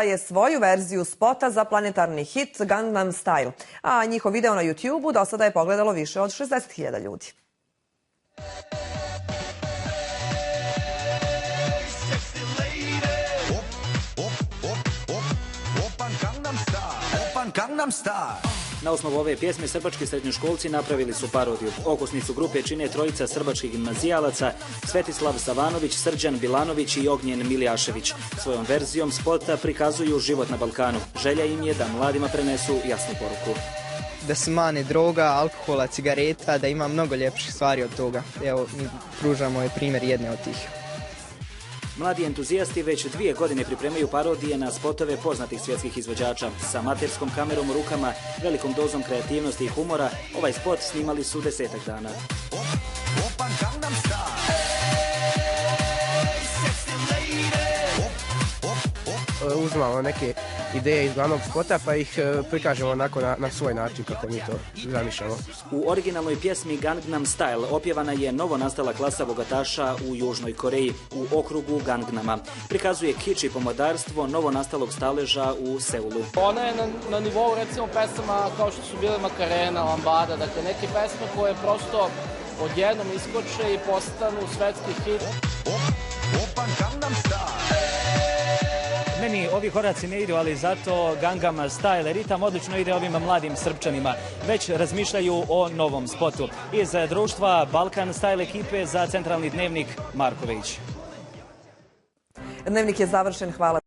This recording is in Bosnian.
je svoju verziju spota za planetarni hit Gangnam Style, a njihov video na YouTubeu do sada je pogledalo više od 60.000 ljudi. Na osnovu ove pjesme srbački srednjoškolci napravili su parodiju. Okosnicu grupe čine trojica srbačkih gimnazijalaca Svetislav Savanović, Srđan Bilanović i Ognjen Miljašević. Svojom verzijom spota prikazuju život na Balkanu. Želja im je da mladima prenesu jasnu poruku. Da se mane droga, alkohola, cigareta, da ima mnogo ljepših stvari od toga. Evo, mi pružamo ovaj primjer jedne od tih. Mladi entuzijasti već 2 godine pripremaju parodije na spotove poznatih svjetskih izvođača. Sa amaterskom kamerom u rukama, velikom dozom kreativnosti i humora, ovaj spot snimali su 10-ak dana. Uzmamo neke ideje iz glavnog spota pa ih prikažemo onako na svoj način kako mi to zamišljamo. U originalnoj pjesmi Gangnam Style opjevana je novo nastala klasa bogataša u Južnoj Koreji, u okrugu Gangnama. Prikazuje kič i pomodarstvo novo nastalog staleža u Seulu. Ona je na nivou recimo pesama kao što su bile Makarena, Lambada, dakle neke pesme koje prosto odjednom iskoče i postanu svetski hit. Meni ovi koraci ne idu, ali zato Gangnam Style ritam odlično ide ovim mladim Srpčanima. Već razmišljaju o novom spotu. Iz društva Balkan Style ekipe za centralni dnevnik Marković. Dnevnik je završen, hvala.